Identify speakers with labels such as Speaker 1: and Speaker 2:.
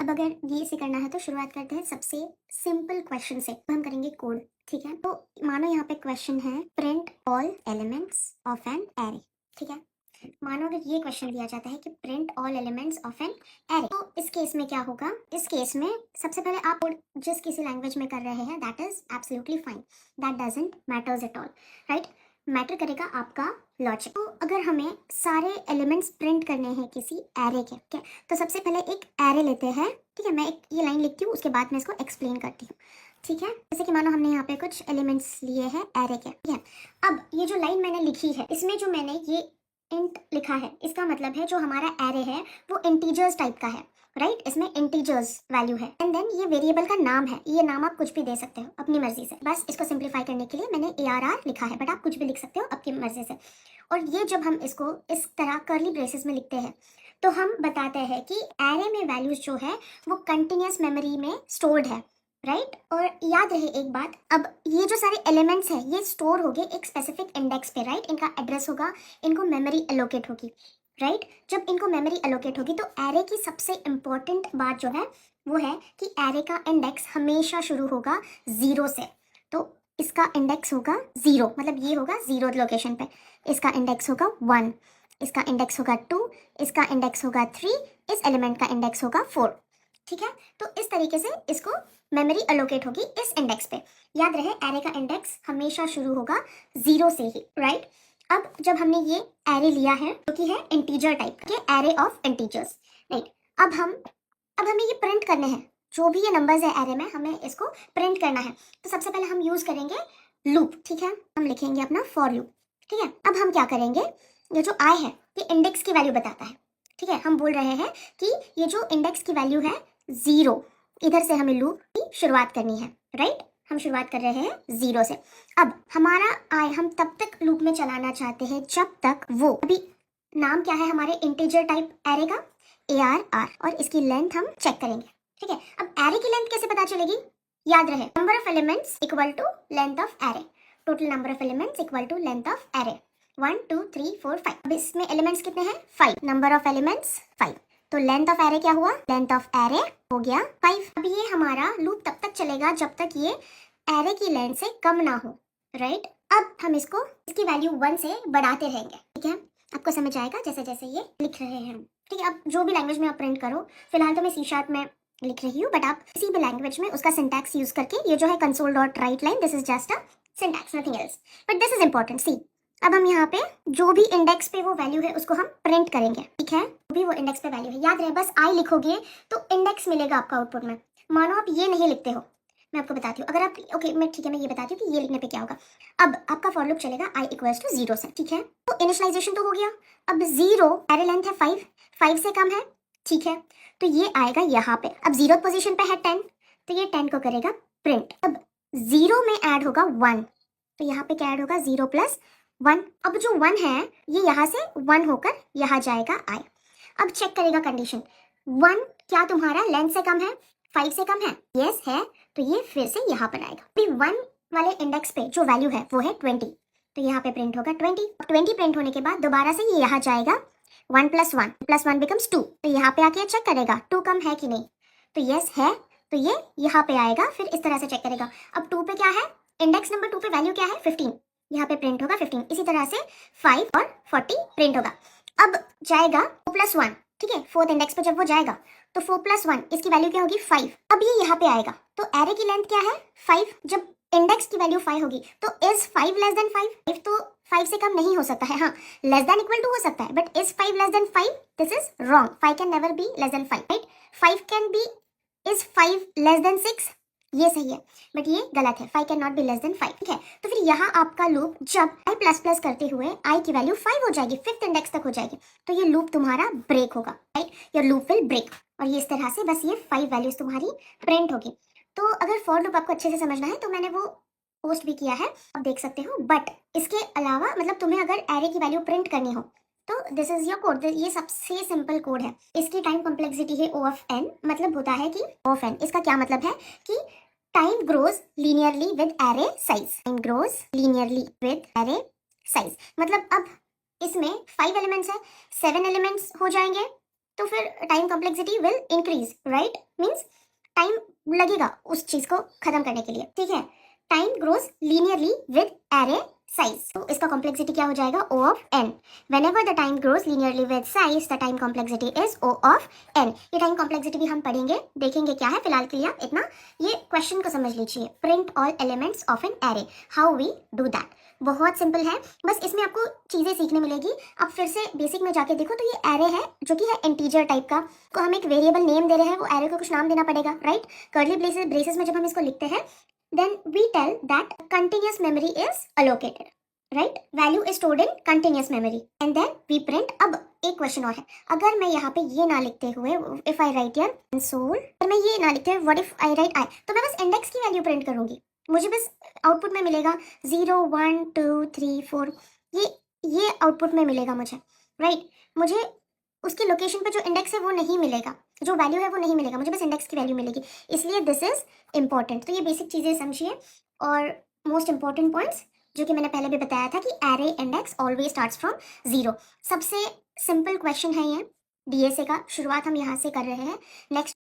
Speaker 1: अब अगर ये से करना है तो शुरुआत करते हैं सबसे सिंपल क्वेश्चन से। तो हम करेंगे कोड, ठीक है। तो मानो यहाँ पे क्वेश्चन है print all elements of an array, ठीक है। मानो अगर ये क्वेश्चन दिया जाता है कि print all elements of an array, तो इस केस में क्या होगा? इस केस में सबसे पहले आप जिस किसी लैंग्वेज में कर रहे हैं that is absolutely fine, that doesn't matters at all, right. Matter करेगा आपका लॉजिक। तो अगर हमें सारे एलिमेंट्स प्रिंट करने हैं किसी एरे के, ठीक है, तो सबसे पहले एक एरे लेते हैं, ठीक है। मैं एक ये लाइन लिखती हूँ, उसके बाद मैं इसको एक्सप्लेन करती हूँ, ठीक है। जैसे कि मानो हमने यहाँ पे कुछ एलिमेंट्स लिए हैं एरे के, ठीक है। अब ये जो लाइन मैंने लिखी है इसमें जो मैंने ये इंट लिखा है, इसका मतलब है जो हमारा एरे है वो इंटीजर्स टाइप का है, राइट। इसमें इंटीजर्स वैल्यू है एंड देन ये वेरिएबल का नाम है। ये नाम आप कुछ भी दे सकते हो अपनी मर्जी से। बस इसको सिंप्लीफाई करने के लिए मैंने ARR लिखा है, बट आप कुछ भी लिख सकते हो अपनी मर्जी से। और ये जब हम इसको इस तरह कर्ली ब्रेसेस में लिखते हैं तो हम बताते हैं कि एरे में वैल्यूज जो है वो कंटिन्यूस मेमोरी में स्टोर्ड है, राइट। और याद रहे एक बात, अब ये जो सारे एलिमेंट्स हैं ये स्टोर हो गए एक स्पेसिफिक इंडेक्स पे, राइट। इनका एड्रेस होगा, इनको मेमोरी एलोकेट होगी, राइट। जब इनको मेमोरी एलोकेट होगी तो एरे की सबसे इंपॉर्टेंट बात जो है वो है कि एरे का इंडेक्स हमेशा शुरू होगा 0 से। तो इसका इंडेक्स होगा 0, मतलब ये होगा 0 लोकेशन पे। इसका इंडेक्स होगा 1, इसका इंडेक्स होगा 2, इसका इंडेक्स होगा 3, इस एलिमेंट का इंडेक्स होगा 4, ठीक है। तो इस तरीके से इसको मेमोरी एलोकेट होगी इस इंडेक्स पे। याद रहे एरे का इंडेक्स हमेशा शुरू होगा 0 से ही, राइट। अब जब हमने ये एरे लिया है जो कि है इंटीजर टाइप के, एरे ऑफ इंटीजर्स, राइट। अब हमें ये प्रिंट करने हैं, जो भी ये नंबर्स है एरे में हमें इसको प्रिंट करना है। तो सबसे पहले हम यूज करेंगे लूप, ठीक है। हम लिखेंगे अपना फॉर लूप, ठीक है। अब हम क्या करेंगे, ये जो आई है ये इंडेक्स की वैल्यू बताता है, ठीक है। हम बोल रहे हैं कि ये जो इंडेक्स की वैल्यू है 0, इधर से हमें लूप की शुरुआत करनी है, राइट। हम शुरुआत कर रहे हैं 0 से। अब हमारा आई हम तब तक लूप में चलाना चाहते हैं जब तक वो, अभी नाम क्या है हमारे इंटीजर टाइप एरे का, ARR, और इसकी लेंथ हम चेक करेंगे, ठीक है। अब एरे की लेंथ कैसे पता चलेगी? याद रहे number of elements equal to length of array, total number of elements equal to length of array, 1 2 3 4 5। अब इसमें एलिमेंट्स कितने हैं? 5, नंबर ऑफ एलिमेंट्स 5। तो लेंथ ऑफ एरे क्या हुआ? लेंथ ऑफ एरे हो गया 5। अब ये हमारा लूप तब तक चलेगा जब तक ये एरे की लेंथ से कम ना हो, राइट। अब हम इसकी वैल्यू 1 से बढ़ाते रहेंगे, ठीक है। आपको समझ आएगा जैसे जैसे ये लिख रहे हैं, ठीक है। अब जो भी लैंग्वेज में आप प्रिंट करो, फिलहाल तो मैं C# में लिख रही हूँ, बट आप किसी भी लैंग्वेज में उसका सिंटैक्स यूज करके, ये जो है console.writeline, this is just a syntax, nothing else, but this is important. See अब हम यहाँ पे जो भी इंडेक्स पे वो वैल्यू है उसको हम प्रिंट करेंगे, ठीक है। जो भी वो इंडेक्स पे वैल्यू है, याद रहे बस आई लिखोगे तो इंडेक्स मिलेगा आपका आउटपुट में। मानो आप ये नहीं लिखते हो, मैं आपको बताती हूँ। अगर आप ओके मैं ठीक है मैं ये बताती हूँ कि ये लिखने पे क्या होगा। अब आपका फॉर लूप चलेगा i इक्वल्स टू 0 से, ठीक है। तो इनिशियलाइजेशन तो हो गया। अब 0 एरे लेंथ है 5 से कम है, ठीक है। तो ये आएगा यहाँ पे। अब 0 पोजीशन पे है 10, तो ये 10 को करेगा प्रिंट। अब 0 में ऐड होगा 1, तो यहाँ पे क्या ऐड होगा? 0 प्लस 1। अब जो 1 है ये यहाँ से 1 होकर यहाँ जाएगा i। अब चेक करेगा कंडीशन, 1 क्या तुम्हारा लेंथ से कम है? 5 से कम है? यस है, तो ये फिर से यहाँ पर आएगा। अभी 1 वाले इंडेक्स पे जो वैल्यू है वो है 20, तो यहाँ पे प्रिंट होगा 20 प्रिंट होने के बाद दोबारा से ये यहाँ जाएगा 1 प्लस 1 बिकम्स 2, तो यहाँ पे आके चेक करेगा 2 कम है कि नहीं, तो यस है, तो ये यहाँ पे आएगा। फिर इस तरह से चेक करेगा। अब 2 पे क्या है? इंडेक्स नंबर 2 पे वैल्यू क्या है? 15, यहाँ पे प्रिंट होगा 15। इसी तरह से 5 और 40 प्रिंट होगा। अब जाएगा 4 प्लस 1, ठीक है। 4th इंडेक्स पे जब वो जाएगा तो 4 प्लस 1 इसकी वैल्यू क्या होगी? 5। अब ये यहाँ पे आएगा, तो एरे की लेंथ क्या है? 5। जब इंडेक्स की वैल्यू 5 होगी तो इज 5 लेस देन 5? तो 5 से कम नहीं हो सकता है, हाँ लेस देन इक्वल टू हो सकता है, but is 5 less than 5? This is wrong. 5 can never be less than 5, right. 5 can be, is 5 less than 6? ये सही है, बट ये गलत है। 5 can not be less than 5, ठीक है। तो फिर यहाँ आपका लूप जब i प्लस प्लस करते हुए i की वैल्यू 5 हो जाएगी, 5th इंडेक्स तक हो जाएगी, तो ये लूप तुम्हारा ब्रेक होगा, right. Your loop will break. और ये इस तरह से बस ये 5 वैल्यूज तुम्हारी प्रिंट होगी। तो अगर फॉर लूप आपको अच्छे से समझना है तो मैंने वो पोस्ट भी किया है, आप देख सकते हो। बट इसके अलावा मतलब तुम्हें अगर एरे की वैल्यू प्रिंट करनी हो तो दिस इज योर कोड। ये सबसे सिंपल कोड है। इसकी टाइम कॉम्प्लेक्सिटी है O ऑफ n, मतलब होता है कि O ऑफ n। इसका क्या मतलब है कि time grows linearly with array size. Time grows linearly with array size मतलब अब इसमें 5 एलिमेंट्स है, 7 एलिमेंट्स हो जाएंगे, तो फिर time complexity will increase, right? Means time लगेगा उस चीज को खत्म करने के लिए, ठीक है? Time grows linearly with array size, तो इसका कॉम्प्लेक्सिटी क्या हो जाएगा? O of n। whenever the time grows linearly with size the time complexity is O of n। ये टाइम कॉम्प्लेक्सिटी भी हम पढ़ेंगे, देखेंगे क्या है। फिलहाल के लिए आप इतना ये क्वेश्चन को समझ लीजिए, print all elements of an array, how we do that. बहुत सिंपल है, बस इसमें आपको चीजें सीखने मिलेगी। आप फिर से बेसिक में जाके देखो तो ये एरे है जो कि है इंटीजर टाइप का, तो हम एक वेरिएबल नेम दे रहे हैं, वो एरे को कुछ नाम देना पड़ेगा, राइट? कर्ली ब्रेसेस में जब हम इसको लिखते हैं then we tell that continuous memory is allocated, right? Value is stored in continuous memory and then we print। अब एक क्वेश्चन और है, अगर मैं यहाँ पे ये ना लिखते हुए if I write here console, अगर मैं ये ना लिखते हुए what if I write I, तो मैं बस इंडेक्स की वैल्यू प्रिंट करूंगी, मुझे बस आउटपुट में मिलेगा 0 1 2 3 4, ये आउटपुट में मिलेगा मुझे, राइट? मुझे उसकी लोकेशन पे जो इंडेक्स है वो नहीं मिलेगा, जो वैल्यू है वो नहीं मिलेगा, मुझे बस इंडेक्स की वैल्यू मिलेगी, इसलिए दिस इज इंपॉर्टेंट। तो ये बेसिक चीज़ें समझिए। और मोस्ट इंपॉर्टेंट पॉइंट्स जो कि मैंने पहले भी बताया था कि array index always starts from 0। सबसे सिंपल क्वेश्चन है ये, डीएसए का, शुरुआत हम यहाँ से कर रहे हैं। नेक्स्ट